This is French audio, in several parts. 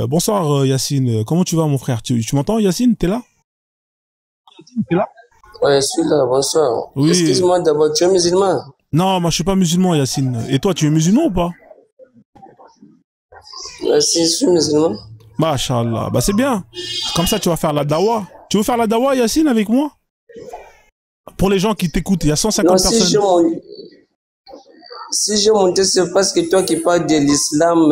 Bonsoir Yacine, comment tu vas mon frère? Tu m'entends Yacine? T'es là? T'es là? Ouais, je suis là, bonsoir. Oui. Excuse-moi d'abord, tu es musulman? Non, moi je suis pas musulman Yacine. Et toi, tu es musulman ou pas? Si, je suis musulman. Masha'Allah, bah c'est bien. Comme ça tu vas faire la dawa. Tu veux faire la dawa Yacine avec moi? Pour les gens qui t'écoutent, il y a Non, 150 personnes. si j'ai monté, c'est parce que toi qui parles de l'islam,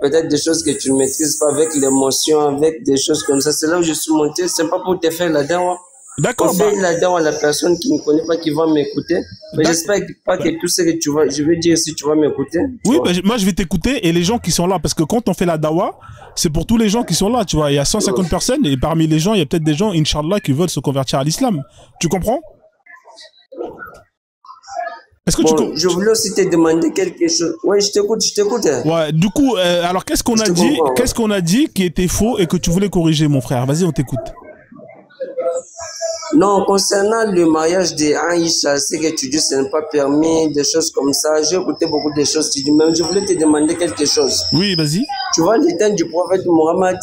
peut-être des choses que tu ne maîtrises pas avec l'émotion, avec des choses comme ça. C'est là où je suis monté, c'est pas pour te faire la dawa. On D'accord, bah, fait la dawa à la personne qui ne connaît pas, qui va m'écouter. Mais j'espère pas que tout ce que tu vas, je veux dire, si tu vas m'écouter. oui, bah, moi je vais t'écouter et les gens qui sont là, parce que quand on fait la dawa, c'est pour tous les gens qui sont là, tu vois. Il y a 150 personnes et parmi les gens, il y a peut-être des gens, Inch'Allah, qui veulent se convertir à l'islam. Tu comprends? Est-ce que Bon, je voulais aussi te demander quelque chose. Oui, je t'écoute, je t'écoute. Ouais, du coup, alors qu'est-ce qu'on a dit, comprends, ouais. qu'est-ce qu'on a dit qui était faux et que tu voulais corriger, mon frère? Vas-y, on t'écoute. Non, concernant le mariage de Aïcha, c'est que tu dis ce n'est pas permis, des choses comme ça. J'ai écouté beaucoup de choses, tu dis, mais je voulais te demander quelque chose. Oui, vas-y. Tu vois, le temps du prophète Mohammed,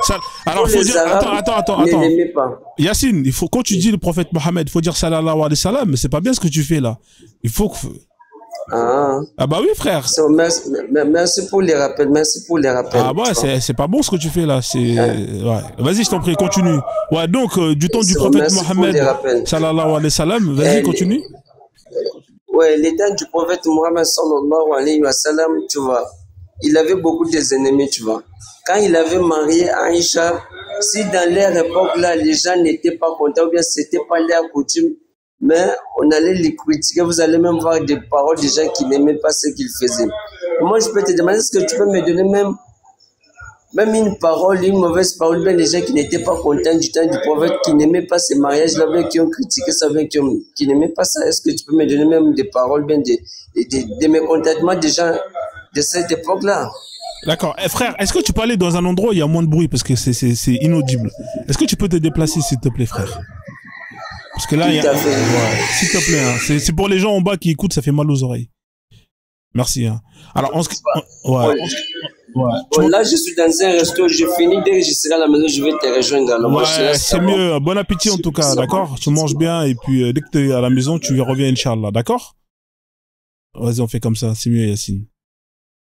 Ça, alors, tous faut les dire, Arabes attends. ne l'aimaient pas. Yacine, il faut, quand tu dis le prophète Mohammed, il faut dire sallallahu alayhi wa sallam, mais c'est pas bien ce que tu fais là. Il faut que, Ah, ah bah oui, frère. merci pour les rappels, merci pour les rappels. Ah bah, c'est pas bon ce que tu fais là. C'est, ouais. Vas-y, je t'en prie, continue. Ouais, donc, du temps du prophète Merci pour les Mohammed, rappels. sallallahu alayhi wa sallam, vas-y, continue. Ouais, le temps du prophète Mohammed sallallahu alayhi wa sallam, tu vois, il avait beaucoup d'ennemis, tu vois. Quand il avait marié Aïcha, si dans leur époque là, les gens n'étaient pas contents, ou bien c'était pas leur coutume, mais on allait les critiquer, vous allez même voir des paroles des gens qui n'aimaient pas ce qu'ils faisaient. Et moi, je peux te demander, est-ce que tu peux me donner même une parole, une mauvaise parole, bien les gens qui n'étaient pas contents du temps du prophète, qui n'aimaient pas ces mariages-là, bien qui ont critiqué ça, bien qui n'aimaient pas ça. Est-ce que tu peux me donner même des paroles, bien des mécontentements des gens de cette époque-là? D'accord. Eh, frère, est-ce que tu peux aller dans un endroit où il y a moins de bruit parce que c'est inaudible? Est-ce que tu peux te déplacer, s'il te plaît, frère? Parce que là, il y a, Tout à fait. ouais, s'il te plaît, hein. C'est pour les gens en bas qui écoutent, ça fait mal aux oreilles. Merci, hein. Alors, ouais. Bon, là, je suis dans un resto, je finis, dès que je serai à la maison, je vais te rejoindre. Alors, ouais, c'est mieux. Bon appétit, en tout cas, d'accord? Tu manges bien, et puis, dès que tu es à la maison, tu reviens, Inch'Allah, d'accord? Vas-y, on fait comme ça. C'est mieux, Yacine.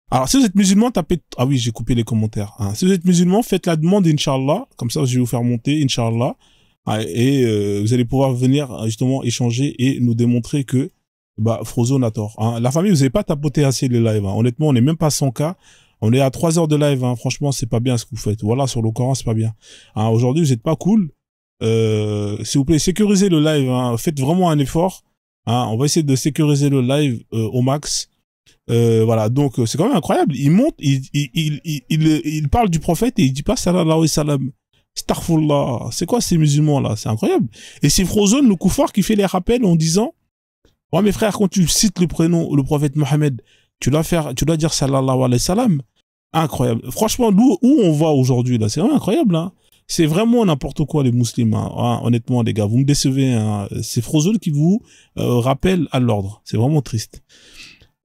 Alors, si vous êtes musulman, tapez... Ah oui, j'ai coupé les commentaires. Hein. Si vous êtes musulman, faites la demande, Inch'Allah. Comme ça, je vais vous faire monter, Inch'Allah. Et vous allez pouvoir venir, justement, échanger et nous démontrer que bah, Frozone a tort. Hein. La famille, vous n'avez pas tapoté assez les lives. Hein. Honnêtement, on n'est même pas 100K. On est à 3 heures de live. Hein. Franchement, c'est pas bien ce que vous faites. Voilà, sur le Coran, c'est pas bien. Hein, aujourd'hui, vous n'êtes pas cool. S'il vous plaît, sécurisez le live. Hein. Faites vraiment un effort. Hein. On va essayer de sécuriser le live au max. Voilà, donc c'est quand même incroyable. Il monte, il parle du prophète et il dit pas sallallahu alayhi wa sallam. Astaghfirullah. C'est quoi ces musulmans là? C'est incroyable. Et c'est Frozone, le koufar, qui fait les rappels en disant: ouais, mes frères, quand tu cites le prénom, le prophète Mohammed, tu dois dire sallallahu alayhi wa sallam. Incroyable. Franchement, où on va aujourd'hui là, c'est vraiment incroyable. Hein. C'est vraiment n'importe quoi les musulmans. Hein. Honnêtement, les gars, vous me décevez. Hein. C'est Frozone qui vous rappelle à l'ordre. C'est vraiment triste.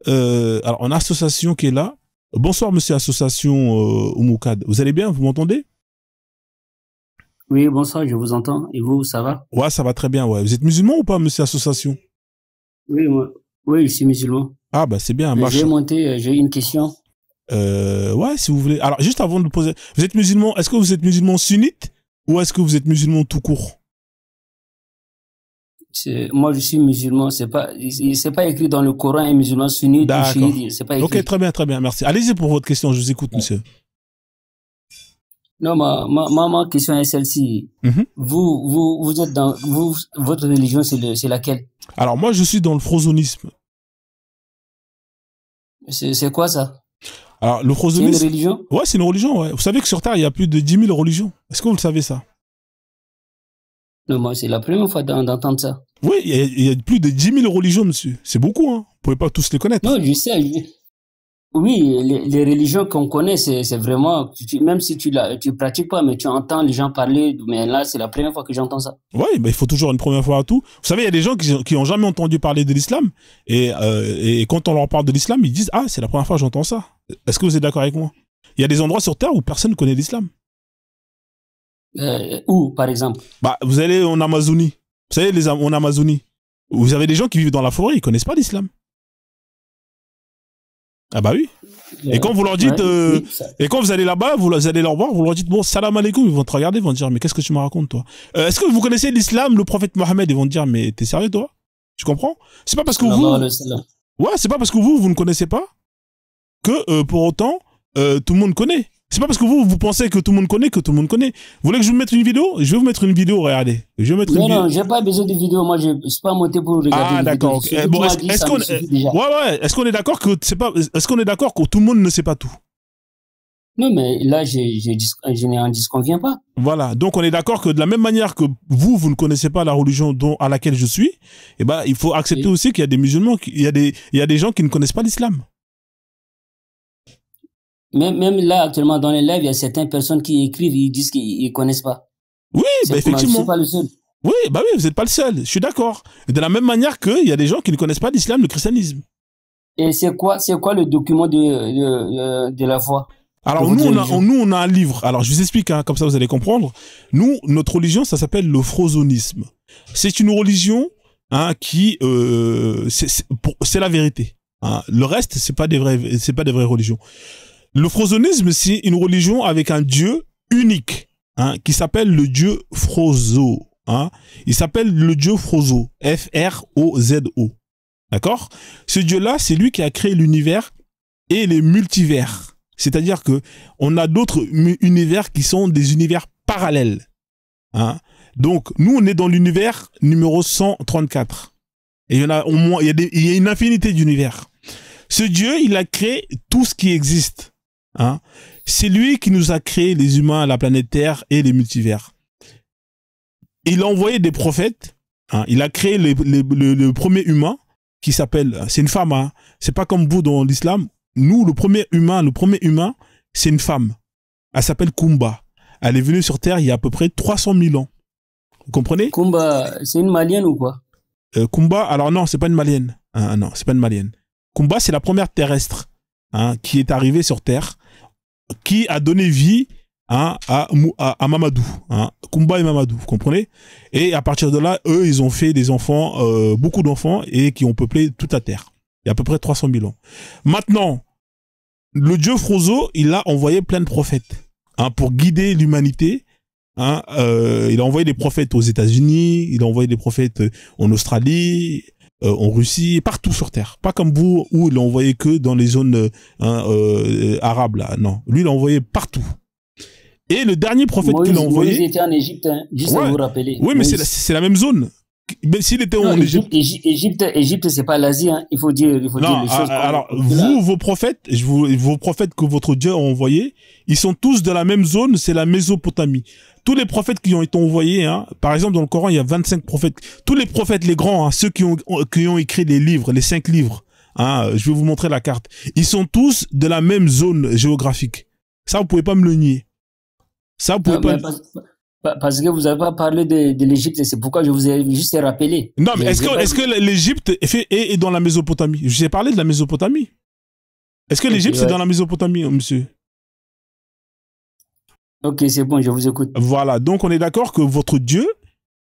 Alors, on a Association qui est là. Bonsoir, monsieur Association Oumoukad. Vous allez bien? Vous m'entendez? Oui, bonsoir, je vous entends. Et vous, ça va? Ouais, ça va très bien, ouais. Vous êtes musulman ou pas, monsieur Association? Oui, oui, je suis musulman. Ah, bah, c'est bien. J'ai monté, j'ai une question. Ouais, si vous voulez. Alors, juste avant de le poser, vous êtes musulman, est-ce que vous êtes musulman sunnite ou est-ce que vous êtes musulman tout court? Moi, je suis musulman. C'est pas écrit dans le Coran, un musulman sunnite ou chiite. C'est pas écrit. Ok, très bien, merci. Allez-y pour votre question, je vous écoute, monsieur. Non, ma question est celle-ci. Vous êtes dans, votre religion, c'est laquelle? Alors, moi, je suis dans le frozonisme. C'est quoi ça? Alors, le frozonisme. C'est une religion? Ouais, c'est une religion, ouais. Vous savez que sur Terre, il y a plus de 10 000 religions. Est-ce que vous le savez, ça? Non, moi, c'est la première fois d'entendre ça. Oui, il y a plus de 10 000 religions, monsieur. C'est beaucoup, hein. Vous pouvez pas tous les connaître. Non, je sais. Oui, les religions qu'on connaît, c'est vraiment, même si tu pratiques pas, mais tu entends les gens parler, mais là, c'est la première fois que j'entends ça. Oui, mais il faut toujours une première fois à tout. Vous savez, il y a des gens qui ont jamais entendu parler de l'islam, et quand on leur parle de l'islam, ils disent: ah, c'est la première fois que j'entends ça. Est-ce que vous êtes d'accord avec moi? Il y a des endroits sur Terre où personne ne connaît l'islam. Où, par exemple? Bah, vous allez en Amazonie. Vous savez, en Amazonie, vous avez des gens qui vivent dans la forêt, ils connaissent pas l'islam. Ah bah oui. Et quand vous leur dites, oui, et quand vous allez là-bas, vous allez leur voir, vous leur dites, bon, salam alaikum, ils vont te regarder, ils vont te dire, mais qu'est-ce que tu me racontes, toi? Est-ce que vous connaissez l'islam, le prophète Mohammed? Ils vont te dire, mais t'es sérieux, toi? Tu comprends? C'est pas parce que c'est pas parce que vous ne connaissez pas que, pour autant, tout le monde connaît. C'est pas parce que vous pensez que tout le monde connaît que tout le monde connaît. Vous voulez que je vous mette une vidéo? Je vais vous mettre une vidéo, regardez. Je vais mettre non, j'ai pas besoin de vidéo. Moi, je suis pas monté pour regarder. Ah, d'accord. Okay. Bon, est-ce qu'on est-ce qu'on est d'accord que c'est pas, est-ce qu'on est d'accord que tout le monde ne sait pas tout? Non, mais là, je n'en disconviens pas. Voilà. Donc, on est d'accord que de la même manière que vous ne connaissez pas la religion à laquelle je suis, eh ben, il faut accepter aussi qu'il y a des musulmans, il y a des gens qui ne connaissent pas l'islam. Même là, actuellement, dans les lives, il y a certaines personnes qui écrivent, ils disent qu'ils ne connaissent pas. Oui, bah effectivement. Je ne suis pas le seul. Oui, bah oui, vous n'êtes pas le seul. Je suis d'accord. De la même manière qu'il y a des gens qui ne connaissent pas l'islam, le christianisme. Et c'est quoi le document de la foi? Alors, nous, on a un livre. Alors, je vous explique, hein, comme ça vous allez comprendre. Nous, notre religion, ça s'appelle le frozonisme. C'est une religion, hein, qui, c'est la vérité. Hein. Le reste, c'est pas des vraies religions. Le frozonisme, c'est une religion avec un dieu unique, hein, qui s'appelle le dieu Frozo. Hein. Il s'appelle le dieu Frozo, F-R-O-Z-O. D'accord? Ce dieu-là, c'est lui qui a créé l'univers et les multivers. C'est-à-dire que on a d'autres univers qui sont des univers parallèles. Hein. Donc, nous, on est dans l'univers numéro 134. Et il y en a au moins, il y a une infinité d'univers. Ce dieu, il a créé tout ce qui existe. Hein. C'est lui qui nous a créé les humains, la planète Terre et les multivers. Il a envoyé des prophètes. Hein. Il a créé le premier humain qui s'appelle, c'est une femme. Hein. C'est pas comme vous dans l'islam. Nous, le premier humain, c'est une femme. Elle s'appelle Kumba. Elle est venue sur Terre il y a à peu près 300 000 ans. Vous comprenez? Kumba, c'est une malienne ou quoi? Kumba, alors non, c'est pas une malienne. Hein, non, c'est pas une malienne. Kumba, c'est la première terrestre, hein, qui est arrivée sur Terre, qui a donné vie, hein, à Mamadou. Hein, Kumba et Mamadou, vous comprenez? Et à partir de là, eux, ils ont fait des enfants, beaucoup d'enfants, et qui ont peuplé toute la Terre. Il y a à peu près 300 000 ans. Maintenant, le dieu Frozo, il a envoyé plein de prophètes, hein, pour guider l'humanité. Hein, il a envoyé des prophètes aux États-Unis, il a envoyé des prophètes en Australie, en Russie, partout sur Terre. Pas comme vous, où il l'a envoyé que dans les zones arabes, là. Non, lui, il l'a envoyé partout. Et le dernier prophète qu'il a envoyé... Moïse était en Égypte, hein, juste à vous rappeler. Oui, mais c'est la même zone. Mais s'il était en Égypte... Égypte, c'est pas l'Asie, hein. Il faut dire les choses. Alors, vos prophètes que votre Dieu a envoyés, ils sont tous de la même zone, c'est la Mésopotamie. Tous les prophètes qui ont été envoyés, hein, par exemple, dans le Coran, il y a 25 prophètes. Tous les prophètes, les grands, hein, ceux qui ont écrit les livres, les 5 livres, hein, je vais vous montrer la carte. Ils sont tous de la même zone géographique. Ça, vous pouvez pas me le nier. Ça, vous pouvez pas... Parce que vous avez pas parlé de l'Égypte, c'est pourquoi je vous ai juste rappelé. Non, mais est-ce que l'Égypte est dans la Mésopotamie? J'ai parlé de la Mésopotamie. Est-ce que l'Égypte, c'est dans la Mésopotamie, monsieur? Ok, c'est bon, je vous écoute. Voilà, donc on est d'accord que votre Dieu,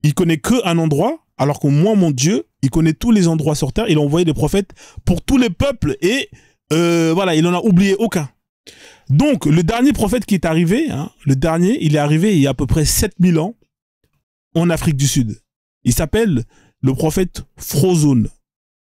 il connaît qu'un endroit, alors que moi, mon Dieu, il connaît tous les endroits sur Terre. Il a envoyé des prophètes pour tous les peuples et voilà, il en a oublié aucun. Donc, le dernier prophète qui est arrivé, hein, il est arrivé il y a à peu près 7000 ans en Afrique du Sud. Il s'appelle le prophète Frozone.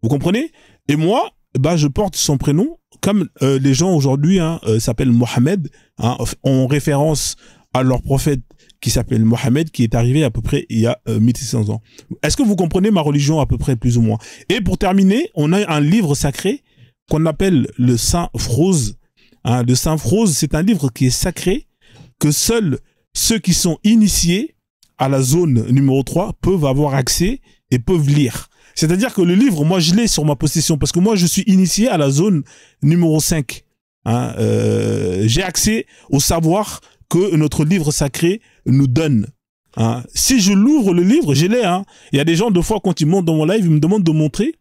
Vous comprenez? Et moi, bah, je porte son prénom comme les gens aujourd'hui, hein, s'appellent Mohamed, hein, en référence à leur prophète qui s'appelle Mohamed, qui est arrivé à peu près il y a 1600 ans. Est-ce que vous comprenez ma religion à peu près plus ou moins? Et pour terminer, on a un livre sacré qu'on appelle le Saint Froze. Hein, le Saint Froze, c'est un livre qui est sacré, que seuls ceux qui sont initiés à la zone numéro 3 peuvent avoir accès et peuvent lire. C'est-à-dire que le livre, moi, je l'ai sur ma possession parce que moi, je suis initié à la zone numéro 5. Hein, j'ai accès au savoir que notre livre sacré nous donne. Hein. Si je l'ouvre le livre, je l'ai. Hein. Il y a des gens, deux fois, quand ils montent dans mon live, ils me demandent de montrer.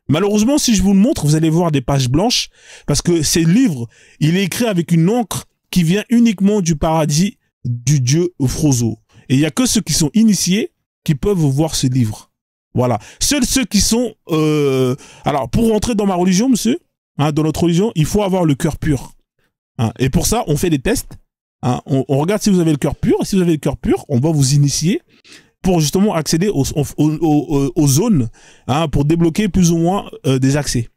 Malheureusement, si je vous le montre, vous allez voir des pages blanches parce que ce livre, il est écrit avec une encre qui vient uniquement du paradis du dieu Frozo. Et il n'y a que ceux qui sont initiés qui peuvent voir ce livre. Voilà. Seuls ceux qui sont... Alors, pour rentrer dans ma religion, monsieur, hein, dans notre religion, il faut avoir le cœur pur. Hein. Et pour ça, on fait des tests. Hein. On regarde si vous avez le cœur pur. Et si vous avez le cœur pur, on va vous initier pour justement accéder aux zones, hein, pour débloquer plus ou moins des accès.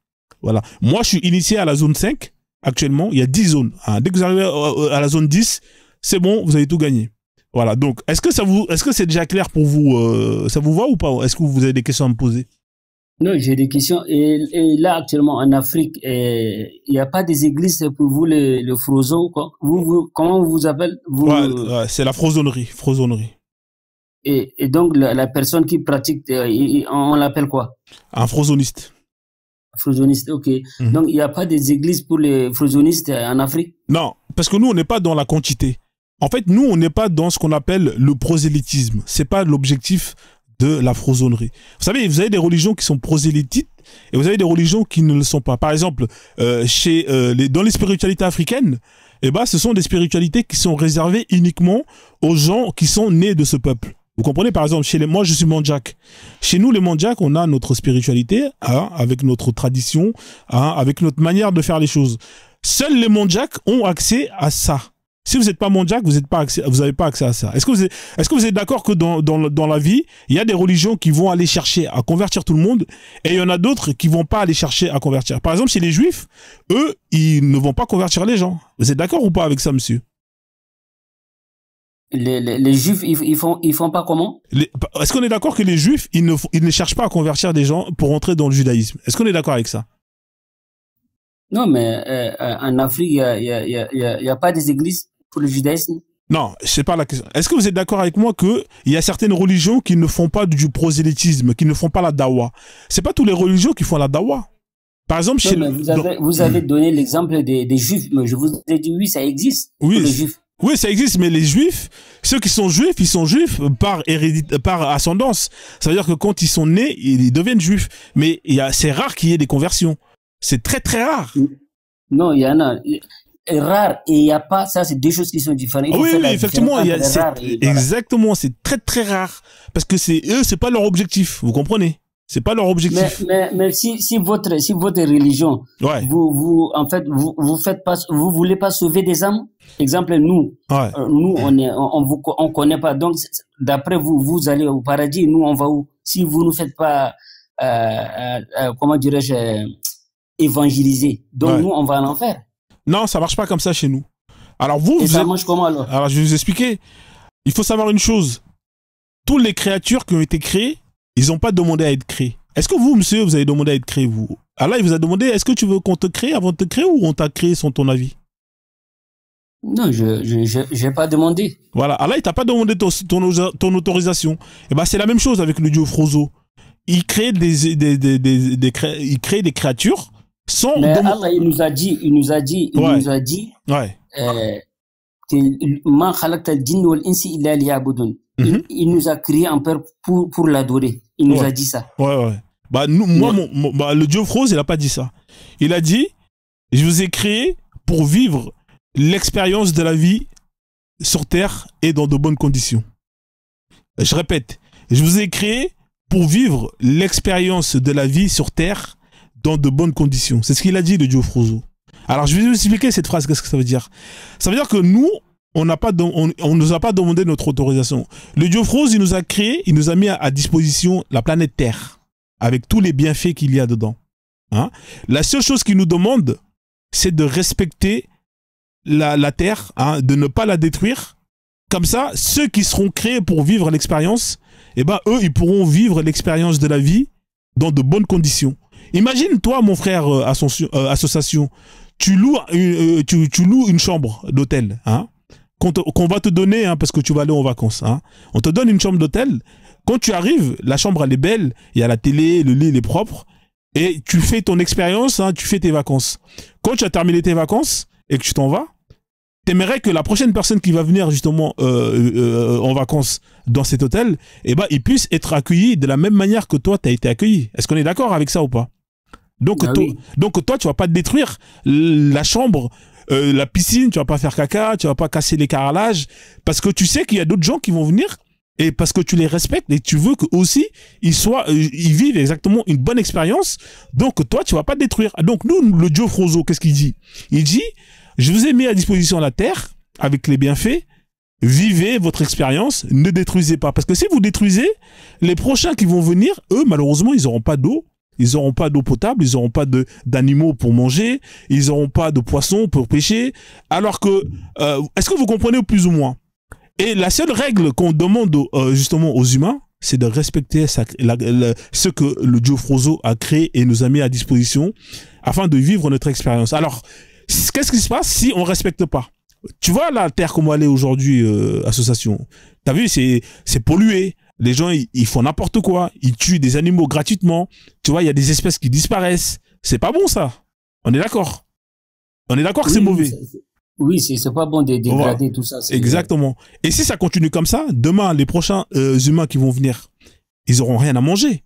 Voilà. Moi, je suis initié à la zone 5. Actuellement, il y a 10 zones. Hein. Dès que vous arrivez à la zone 10, c'est bon, vous avez tout gagné. Voilà. Donc, est-ce que c'est déjà clair pour vous? Ça vous va ou pas? Est-ce que vous avez des questions à me poser? Non, j'ai des questions. Et là, actuellement, en Afrique, il n'y a pas des églises pour vous, le Frozo, quoi. Comment on vous appelle? Ouais, c'est la frozonnerie. Et donc, la personne qui pratique, on l'appelle quoi? Un frozoniste. Frozoniste, ok. Donc, il n'y a pas des églises pour les frozonistes en Afrique? Non, parce que nous, on n'est pas dans la quantité. En fait, nous, on n'est pas dans ce qu'on appelle le prosélytisme. C'est pas l'objectif de la frozonnerie. Vous savez, vous avez des religions qui sont prosélytites et vous avez des religions qui ne le sont pas. Par exemple, dans les spiritualités africaines, eh ben, ce sont des spiritualités qui sont réservées uniquement aux gens qui sont nés de ce peuple. Vous comprenez, par exemple, moi, je suis Mandjak. Chez nous, les Mandjak, on a notre spiritualité, hein, avec notre tradition, hein, avec notre manière de faire les choses. Seuls les Mandjak ont accès à ça. Si vous n'êtes pas Mandjak, vous n'avez pas accès à ça. Est-ce que vous êtes d'accord que dans la vie, il y a des religions qui vont aller chercher à convertir tout le monde et il y en a d'autres qui vont pas aller chercher à convertir. Par exemple, chez les Juifs, eux, ils ne vont pas convertir les gens. Vous êtes d'accord ou pas avec ça, monsieur? Les Juifs, ils font pas comment? Est-ce qu'on est d'accord que les Juifs, ils ne cherchent pas à convertir des gens pour entrer dans le judaïsme? Est-ce qu'on est d'accord avec ça? Non, mais en Afrique, il y a pas des églises pour le judaïsme? Non, c'est pas la question. Est-ce que vous êtes d'accord avec moi que il y a certaines religions qui ne font pas du prosélytisme, qui ne font pas la dawa? C'est pas toutes les religions qui font la dawa. Par exemple, vous avez donné l'exemple des Juifs, mais je vous ai dit oui, ça existe. Oui, pour les Juifs. Oui, ça existe, mais les Juifs, ceux qui sont Juifs, ils sont Juifs par ascendance. Ça veut dire que quand ils sont nés, ils deviennent Juifs. Mais c'est rare qu'il y ait des conversions. C'est très très rare. Non, il y en a. Rare et il n'y a pas, ça c'est deux choses qui sont différentes. Oui, effectivement, exactement, c'est très très rare. Parce que c'est pas leur objectif, vous comprenez? C'est pas leur objectif. Mais si votre religion, ouais. vous voulez pas sauver des âmes. Exemple, nous, ouais. Nous on connaît pas. Donc d'après vous allez au paradis. Nous on va où? Si vous nous faites pas, comment dirais-je, évangéliser. Donc ouais. Nous on va à l'enfer. Non, ça marche pas comme ça chez nous. Alors ça marche comment alors? Alors je vais vous expliquer. Il faut savoir une chose. Toutes les créatures qui ont été créées, ils n'ont pas demandé à être créés. Est-ce que vous, monsieur, vous avez demandé à être créé, vous? Allah, il vous a demandé, est-ce que tu veux qu'on te crée avant de te créer ou on t'a créé sans ton avis? Non, je n'ai pas demandé. Voilà, Allah, il t'a pas demandé ton autorisation. Et ben, c'est la même chose avec le dieu Frozo. Il crée des créatures sans... Mais Allah, il nous a dit, ouais. Ma khalaqta al-jinna wal-insi illa liya'budun. Il nous a créé en peur pour l'adorer. Il nous a dit ça. Ouais. Bah, le dieu Frozo, il a pas dit ça. Il a dit, je vous ai créé pour vivre l'expérience de la vie sur Terre et dans de bonnes conditions. Je répète, je vous ai créé pour vivre l'expérience de la vie sur Terre dans de bonnes conditions. C'est ce qu'il a dit, le dieu Frozo. Alors, je vais vous expliquer cette phrase, qu'est-ce que ça veut dire. Ça veut dire que nous, on nous a pas demandé notre autorisation. Le dieu Frozo, il nous a créé, il nous a mis à disposition la planète Terre, avec tous les bienfaits qu'il y a dedans. Hein? La seule chose qu'il nous demande, c'est de respecter la Terre, hein, de ne pas la détruire. Comme ça, ceux qui seront créés pour vivre l'expérience, eh ben, eux, ils pourront vivre l'expérience de la vie dans de bonnes conditions. Imagine, toi, mon frère, association, tu loues une chambre d'hôtel, hein, qu'on va te donner, hein, parce que tu vas aller en vacances. Hein. On te donne une chambre d'hôtel. Quand tu arrives, la chambre, elle est belle, il y a la télé, le lit, il est propre, et tu fais ton expérience, hein, tu fais tes vacances. Quand tu as terminé tes vacances et que tu t'en vas, t'aimerais que la prochaine personne qui va venir justement en vacances dans cet hôtel, eh ben, il puisse être accueilli de la même manière que toi, tu as été accueilli. Est-ce qu'on est d'accord avec ça ou pas? Donc, toi, tu vas pas détruire la chambre la piscine, tu vas pas faire caca, tu vas pas casser les carrelages, parce que tu sais qu'il y a d'autres gens qui vont venir, et parce que tu les respectes, et tu veux que aussi ils vivent exactement une bonne expérience, donc toi, tu vas pas détruire. Donc nous, le Dieu Frozo, qu'est-ce qu'il dit? Il dit, je vous ai mis à disposition la terre, avec les bienfaits, vivez votre expérience, ne détruisez pas. Parce que si vous détruisez, les prochains qui vont venir, eux, malheureusement, ils n'auront pas d'eau. Ils n'auront pas d'eau potable, ils n'auront pas d'animaux pour manger, ils n'auront pas de poissons pour pêcher. Alors que, est-ce que vous comprenez plus ou moins? Et la seule règle qu'on demande justement aux humains, c'est de respecter ce que le Dieu Frozo a créé et nous a mis à disposition afin de vivre notre expérience. Alors, qu'est-ce qui se passe si on ne respecte pas? Tu vois la terre comment elle est aujourd'hui, association. T'as vu, c'est pollué. Les gens, ils font n'importe quoi. Ils tuent des animaux gratuitement. Tu vois, il y a des espèces qui disparaissent. C'est pas bon, ça. On est d'accord. On est d'accord que c'est mauvais. Oui, c'est pas bon de dégrader tout ça. Exactement. Et si ça continue comme ça, demain, les prochains humains qui vont venir, ils auront rien à manger.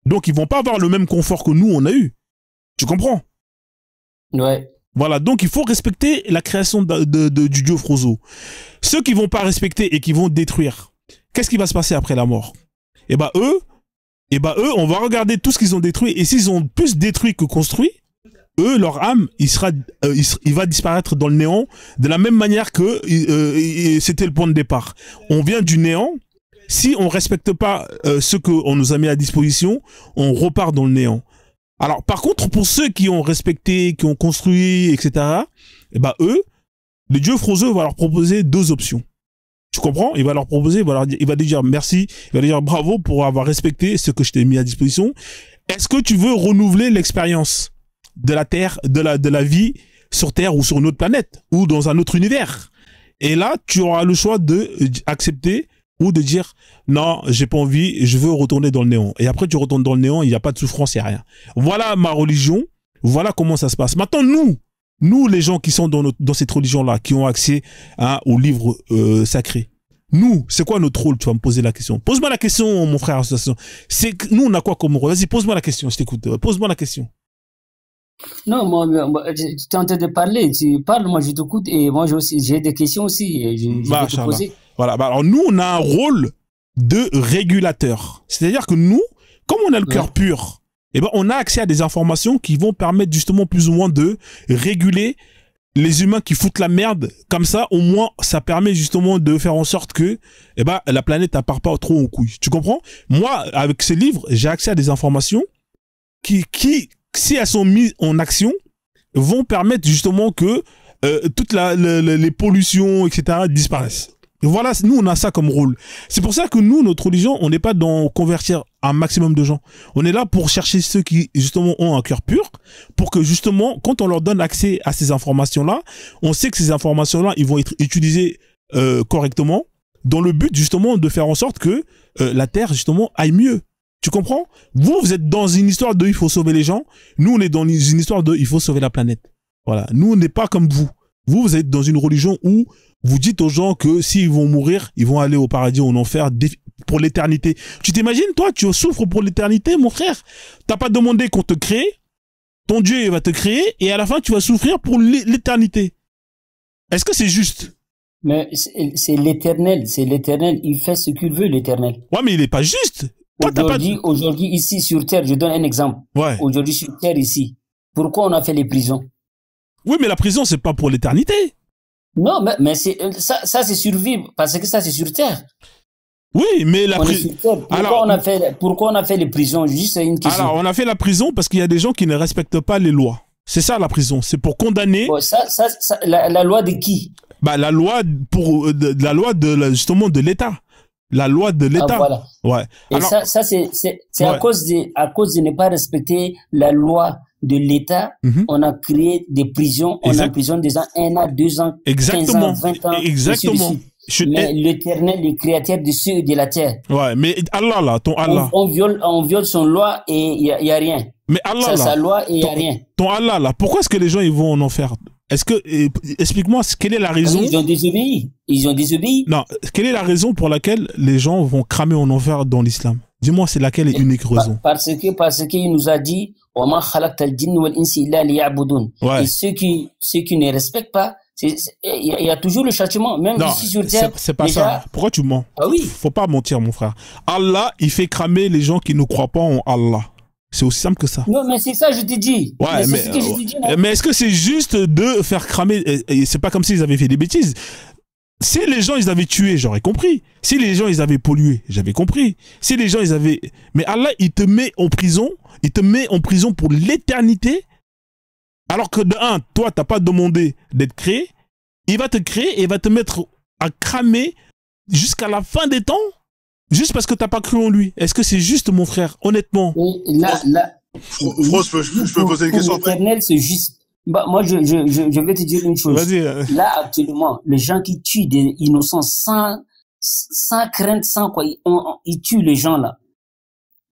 Donc, ils vont pas avoir le même confort que nous, on a eu. Tu comprends? Ouais. Voilà, donc il faut respecter la création du Dieu Frozo. Ceux qui vont pas respecter et qui vont détruire, qu'est-ce qui va se passer après la mort? Eh ben eux, on va regarder tout ce qu'ils ont détruit, et s'ils ont plus détruit que construit, eux, leur âme, il va disparaître dans le néant, de la même manière que c'était le point de départ. On vient du néant. Si on respecte pas ce qu'on nous a mis à disposition, on repart dans le néant. Alors, par contre, pour ceux qui ont respecté, qui ont construit, etc., eh ben, eux, le Dieu Frozo va leur proposer deux options. Tu comprends? Il va leur proposer, il va dire merci, il va dire bravo pour avoir respecté ce que je t'ai mis à disposition. Est-ce que tu veux renouveler l'expérience de la Terre, de la vie sur Terre ou sur une autre planète ou dans un autre univers? Et là, tu auras le choix de accepter ou de dire non, j'ai pas envie, je veux retourner dans le néant. Et après, tu retournes dans le néant, il n'y a pas de souffrance, il n'y a rien. Voilà ma religion, voilà comment ça se passe. Maintenant, nous les gens qui sont dans cette religion-là, qui ont accès aux livres sacrés, nous, c'est quoi notre rôle? Tu vas me poser la question. Pose-moi la question, mon frère. Nous, on a quoi comme rôle? Vas-y, pose-moi la question, je t'écoute. Pose-moi la question. Non, moi, tu es en train de parler, tu parles, moi je t'écoute, et moi j'ai des questions aussi, je vais te poser. Voilà, alors nous, on a un rôle de régulateur. C'est-à-dire que nous, comme on a le cœur pur, eh ben, on a accès à des informations qui vont permettre justement plus ou moins de réguler les humains qui foutent la merde. Comme ça, au moins, ça permet justement de faire en sorte que eh ben, la planète ne part pas trop en couille. Tu comprends? Moi, avec ces livres, j'ai accès à des informations qui, si elles sont mises en action, vont permettre justement que toutes les pollutions, etc., disparaissent. Et voilà, nous, on a ça comme rôle. C'est pour ça que nous, notre religion, on n'est pas dans convertir un maximum de gens. On est là pour chercher ceux qui, justement, ont un cœur pur, pour que, justement, quand on leur donne accès à ces informations-là, on sait que ces informations-là, ils vont être utilisées correctement, dans le but, justement, de faire en sorte que la Terre, justement, aille mieux. Tu comprends? Vous êtes dans une histoire de il faut sauver les gens. Nous, on est dans une histoire de il faut sauver la planète. Voilà. Nous, on n'est pas comme vous. Vous êtes dans une religion où vous dites aux gens que s'ils vont mourir, ils vont aller au paradis ou en enfer pour l'éternité. Tu t'imagines, toi, tu souffres pour l'éternité, mon frère? T'as pas demandé qu'on te crée. Ton Dieu, il va te créer et à la fin, tu vas souffrir pour l'éternité. Est-ce que c'est juste? Mais c'est l'éternel. C'est l'éternel. Il fait ce qu'il veut, l'éternel. Ouais, mais il est pas juste. Aujourd'hui, ici sur Terre, je donne un exemple. Ouais. Aujourd'hui, sur Terre, ici, pourquoi on a fait les prisons? Oui, mais la prison, c'est pas pour l'éternité. Non, mais ça c'est survivre, parce que ça, c'est sur Terre. Oui, mais la prison... Pourquoi on a fait les prisons? Juste une question. Alors, on a fait la prison parce qu'il y a des gens qui ne respectent pas les lois. C'est ça, la prison. C'est pour condamner... Bon, la loi de qui? Bah, la loi justement de l'État. La loi de l'État. Ah, voilà. Ouais. Et alors, ça c'est à cause de ne pas respecter la loi de l'État, on a créé des prisons, on emprisonne des gens 1 an, 2 ans, 15 ans, 20 ans. Exactement. Mais l'éternel, le créateur de cieux et de la terre. Ouais, mais Allah là, ton Allah. On viole son loi et il y a rien. Mais Allah là. Sa loi et il y a rien. Ton Allah là, pourquoi est-ce que les gens ils vont en enfer? Explique-moi, quelle est la raison? Ils ont désobéi. Non, quelle est la raison pour laquelle les gens vont cramer en enfer dans l'islam? Dis-moi, c'est laquelle est unique raison? Parce qu'il nous a dit, وَمَا خَلَقْتَ الْجِنَّ وَالْإِنسَ إِلَّا لِيَعْبُدُونَ. Ouais. Et ceux qui ne respectent pas, il y a toujours le châtiment, même Non, ici sur terre. c'est pas déjà... ça. Pourquoi tu mens? Ah oui. Faut pas mentir, mon frère. Allah, il fait cramer les gens qui ne croient pas en Allah. C'est aussi simple que ça. Non, mais c'est ça, je te dis. Ouais, mais c'est ce que je te dis, non? mais est-ce que c'est juste de faire cramer? C'est pas comme s'ils avaient fait des bêtises. Si les gens, ils avaient tué, j'aurais compris. Si les gens, ils avaient pollué, j'avais compris. Si les gens, ils avaient... Mais Allah, il te met en prison. Il te met en prison pour l'éternité. Alors que de un, toi, t'as pas demandé d'être créé. Il va te créer et il va te mettre à cramer jusqu'à la fin des temps. Juste parce que t'as pas cru en lui. Est-ce que c'est juste, mon frère, honnêtement? Là, France, je peux poser une question après? L'éternel, c'est juste. Bah, moi, je vais te dire une chose. Vas-y. Là, actuellement, les gens qui tuent des innocents sans crainte, sans quoi, ils tuent les gens là.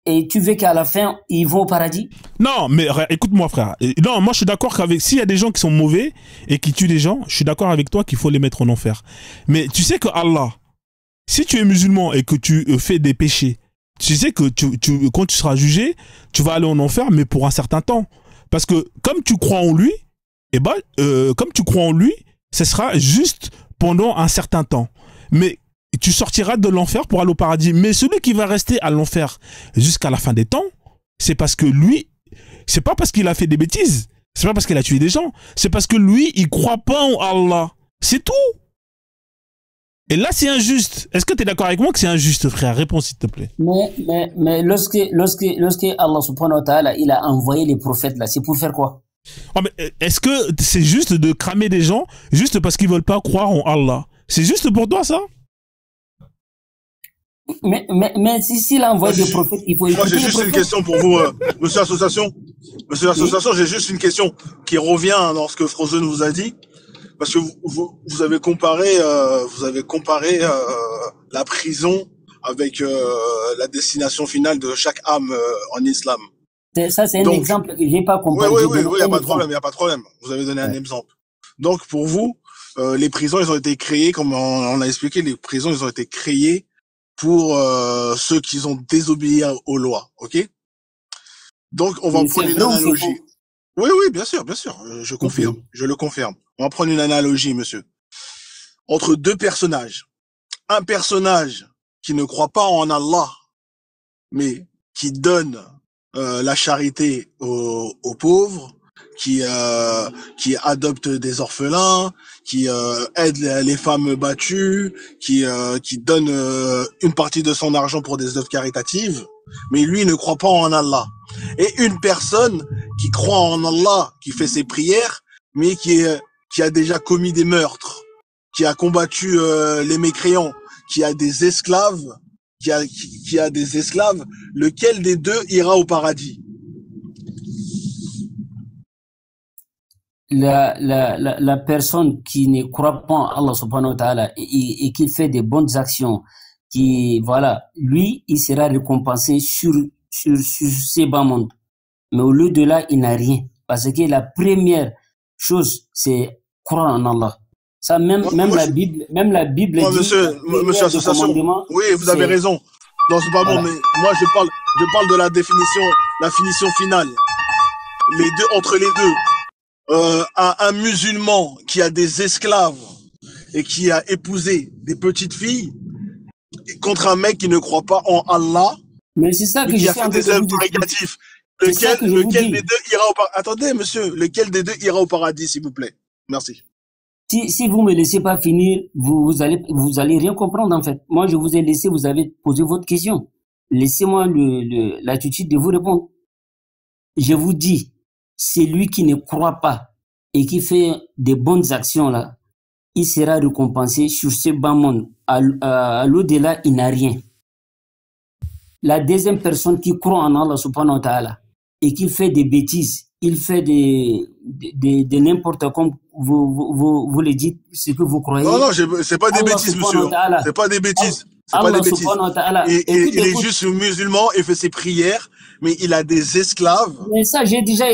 Et tu veux qu'à la fin, ils vont au paradis? Non, mais écoute-moi, frère. Non, moi, je suis d'accord qu'avec, s'il y a des gens qui sont mauvais et qui tuent des gens, je suis d'accord avec toi qu'il faut les mettre en enfer. Mais tu sais que Allah, si tu es musulman et que tu fais des péchés, tu sais que quand tu seras jugé, tu vas aller en enfer, mais pour un certain temps. Parce que comme tu crois en lui, comme tu crois en lui, ce sera juste pendant un certain temps. Mais tu sortiras de l'enfer pour aller au paradis. Mais celui qui va rester à l'enfer jusqu'à la fin des temps, c'est parce que lui, c'est pas parce qu'il a fait des bêtises, c'est pas parce qu'il a tué des gens, c'est parce que lui, il croit pas en Allah. C'est tout. Et là, c'est injuste. Est-ce que tu es d'accord avec moi que c'est injuste, frère? Réponds, s'il te plaît. Mais lorsque Allah subhanahu wa ta'ala, il a envoyé les prophètes là, c'est pour faire quoi? Oh, mais est-ce que c'est juste de cramer des gens juste parce qu'ils veulent pas croire en Allah? C'est juste pour toi, ça? Mais s'il a envoyé des prophètes, il faut écouter. Moi, j'ai juste une question pour vous, monsieur Association. Monsieur Association, j'ai juste une question qui revient dans ce que Frozen vous a dit. Parce que vous avez comparé la prison avec la destination finale de chaque âme en islam. Ça, c'est un exemple que j'ai pas compris. Oui, il y a pas de problème. Vous avez donné un exemple. Donc, pour vous, les prisons, ils ont été créées, comme on a expliqué, les prisons, ils ont été créées pour ceux qui ont désobéi aux lois, ok? Donc, on va prendre une analogie. Oui, bien sûr, je confirme, je le confirme. On va prendre une analogie, monsieur. Entre deux personnages. Un personnage qui ne croit pas en Allah, mais qui donne la charité aux pauvres, qui adopte des orphelins, qui aide les femmes battues, qui donne une partie de son argent pour des œuvres caritatives, mais lui ne croit pas en Allah. Et une personne qui croit en Allah, qui fait ses prières, mais qui a déjà commis des meurtres, qui a combattu les mécréants, qui a des esclaves, qui a des esclaves, lequel des deux ira au paradis? La personne qui ne croit pas en Allah subhanahu wa ta'ala et qui fait des bonnes actions, lui, il sera récompensé sur ces bas mondes. Mais au lieu de là, il n'a rien. Parce que la première chose, c'est croire en Allah. Ça, même la Bible dit. Monsieur Association. Oui, vous avez raison. Non, c'est pas bon, mais moi, je parle de la finition finale. Entre les deux. Un musulman qui a des esclaves et qui a épousé des petites filles contre un mec qui ne croit pas en Allah. Mais c'est ça que qui a fait des œuvres négatives. Lequel des deux ira au paradis? Attendez, monsieur, lequel des deux ira au paradis, s'il vous plaît? Merci. Si vous me laissez pas finir, vous allez rien comprendre, en fait. Moi, je vous ai laissé, vous avez posé votre question. Laissez-moi l'attitude de vous répondre. Je vous dis, c'est lui qui ne croit pas et qui fait des bonnes actions là, il sera récompensé sur ce bas monde. À l'au-delà, il n'a rien. La deuxième personne qui croit en Allah subhanahu wa ta'ala et qui fait des bêtises, il fait de n'importe quoi, vous le dites, ce que vous croyez. Non, c'est pas des bêtises, monsieur. C'est pas des bêtises. C'est pas des bêtises. Il est juste musulman et fait ses prières, mais il a des esclaves. Mais ça, j'ai déjà.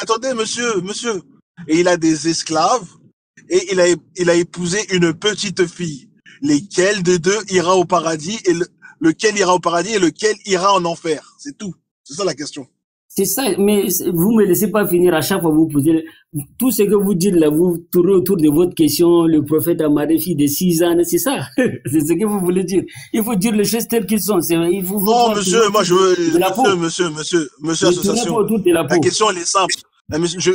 Attendez, monsieur. Et il a des esclaves et il a épousé une petite fille. Lesquels de deux ira au paradis et lequel ira au paradis et lequel ira en enfer? C'est tout. C'est ça la question. C'est ça, mais vous me laissez pas finir à chaque fois vous posez tout ce que vous dites là, vous tournez autour de votre question, le prophète a marié fille de 6 ans, c'est ça. C'est ce que vous voulez dire. Il faut dire les choses telles qu'elles sont. Il faut non, monsieur, moi je veux, monsieur association. La question elle est simple.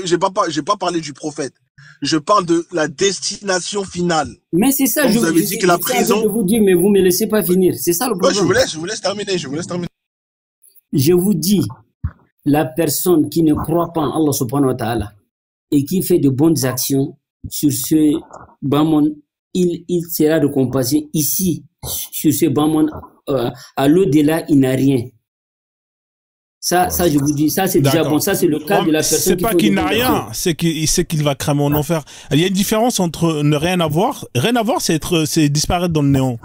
J'ai pas parlé du prophète. Je parle de la destination finale. Mais c'est ça, vous avez dit que la prison. Je vous dis, mais vous me laissez pas finir. C'est ça le problème. Je vous laisse terminer. Je vous dis, la personne qui ne croit pas en Allah subhanahu wa ta'ala et qui fait de bonnes actions sur ce bamon, il sera récompensé ici, sur ce bamon. À l'au-delà, il n'a rien. Ça, je vous dis, ça c'est déjà bon. Ça c'est le cas de la personne. C'est pas qu'il n'a rien, c'est qu'il va cramer en enfer. Il y a une différence entre ne rien avoir. Rien avoir, c'est disparaître dans le néant.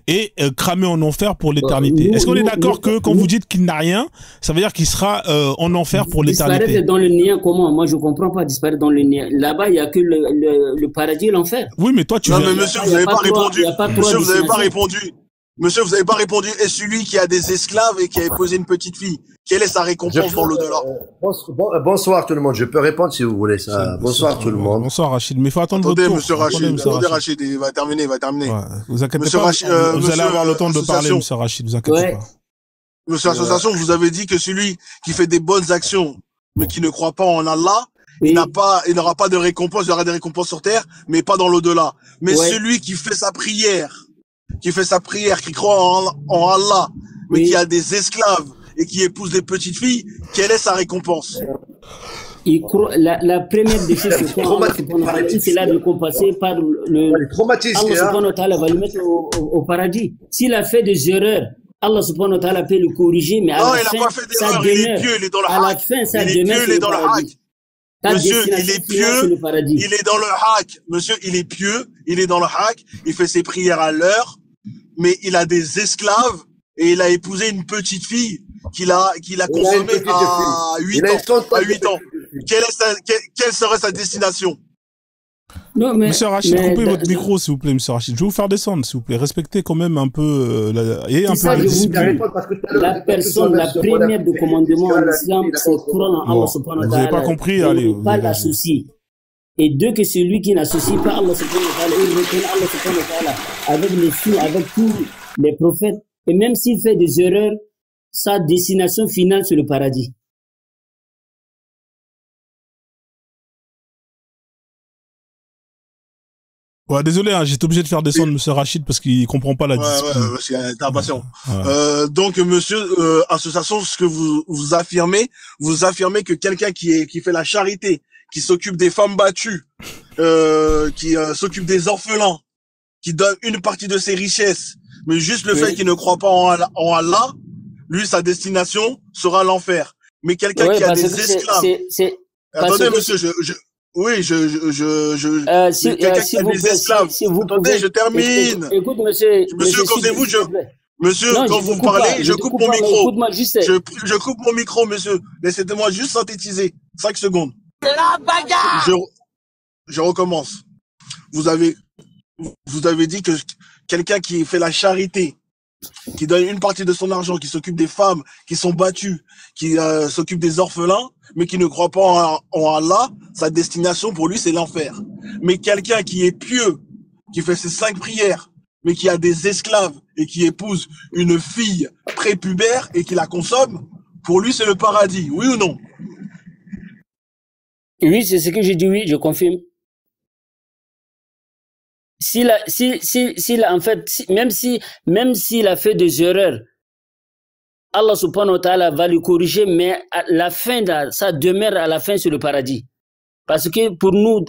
Et cramer en enfer pour l'éternité. Est-ce qu'on est d'accord que quand vous dites qu'il n'a rien, ça veut dire qu'il sera en enfer pour l'éternité? Disparaître dans le néant, comment? Moi je comprends pas disparaître dans le néant. Là-bas il y a que le paradis et l'enfer. Oui, mais toi tu. Non mais monsieur, vous n'avez pas répondu. Monsieur, vous n'avez pas répondu. Monsieur, vous n'avez pas répondu. Et celui qui a des esclaves et qui a épousé une petite fille, quelle est sa récompense dans l'au-delà? Bonsoir tout le monde. Je peux répondre si vous voulez ça. Bonsoir tout le monde. Bonsoir Rachid. Mais il faut attendre votre tour. Attendez, Rachid. Il va terminer. Ouais, vous inquiétez pas. Vous allez avoir le temps de parler, monsieur Rachid. Vous inquiétez pas. Monsieur Association, vous avez dit que celui qui fait des bonnes actions, mais qui ne croit pas en Allah, il n'aura pas de récompense. Il y aura des récompenses sur terre, mais pas dans l'au-delà. Mais celui qui fait sa prière, qui croit en Allah, mais qui a des esclaves et qui épouse des petites filles, quelle est sa récompense? La première des choses c'est là de compenser par le traumatisme. Allah subhanahu wa ta'ala va le mettre au paradis. S'il a fait des erreurs, Allah subhanahu wa ta'ala peut le corriger, mais à la fin, ça demeure. Il est pieux, il est dans le à la fin, ça demeure. Il est dans le hack. Monsieur, il est pieux, il est dans le hack. Monsieur, il est pieux, il est dans le hack, il fait ses prières à l'heure, mais il a des esclaves et il a épousé une petite fille qu'il a consommée à 8 ans. Quelle serait sa destination? Non, mais monsieur Rachid, coupez votre micro, s'il vous plaît, monsieur Rachid. Je vais vous faire descendre, s'il vous plaît. Respectez quand même un peu et un peu de discipline. La première de commandement en islam, c'est croire en Allah subhanahu wa ta'ala. Vous n'avez pas compris, allez. Pas l'associer. Et deux, que celui qui n'associe pas Allah subhanahu wa ta'ala, il reconnaît Allah subhanahu wa ta'ala avec les signes, avec tous les prophètes. Et même s'il fait des erreurs, sa destination finale, c'est le paradis. Ouais, désolé, hein, j'étais obligé de faire descendre monsieur Rachid parce qu'il comprend pas la discipline. Ouais, t'es impatient. Donc, monsieur, association, ce que vous affirmez que quelqu'un qui fait la charité, qui s'occupe des femmes battues, qui s'occupe des orphelins, qui donne une partie de ses richesses, mais juste le fait qu'il ne croit pas en Allah, lui, sa destination sera l'enfer. Mais quelqu'un qui a des esclaves. Attendez, monsieur, quelqu'un qui a des esclaves. Attendez, je termine. Écoute, monsieur. Monsieur, quand vous me parlez, je coupe mon micro. Je coupe mon micro, monsieur. Laissez-moi juste synthétiser. 5 secondes. Je recommence. Vous avez dit que quelqu'un qui fait la charité, qui donne une partie de son argent, qui s'occupe des femmes qui sont battues, qui s'occupe des orphelins, mais qui ne croit pas en Allah, sa destination pour lui, c'est l'enfer. Mais quelqu'un qui est pieux, qui fait ses 5 prières, mais qui a des esclaves et qui épouse une fille prépubère et qui la consomme, pour lui, c'est le paradis. Oui ou non? Oui, c'est ce que j'ai dit, oui, je confirme. Même s'il a fait des erreurs, Allah subhanahu wa ta'ala va le corriger, mais à la fin, ça demeure à la fin sur le paradis. Parce que pour nous,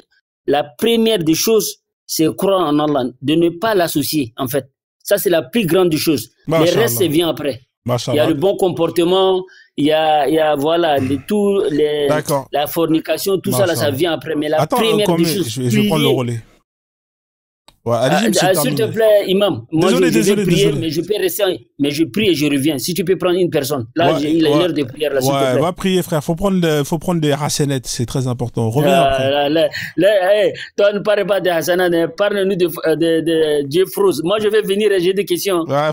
la première des choses, c'est croire en Allah, de ne pas l'associer, en fait. Ça, c'est la plus grande des choses. Le reste, ça vient après. Il y a le bon comportement, il y a voilà, la fornication, tout ça, là, ça vient après. Mais la première des choses. Je vais prendre le relais. Ouais, s'il te plaît, imam. Moi, je vais prier, mais je peux rester, mais je prie et je reviens. Si tu peux prendre une personne. Là, il est l'heure de prière, là, s'il te plaît. Va prier, frère. Faut prendre des hasanettes. C'est très important. Reviens après. Toi, ne parle pas des hasanettes. Parle-nous de Jeff Rose. Moi, je vais venir et j'ai des questions. Ouais,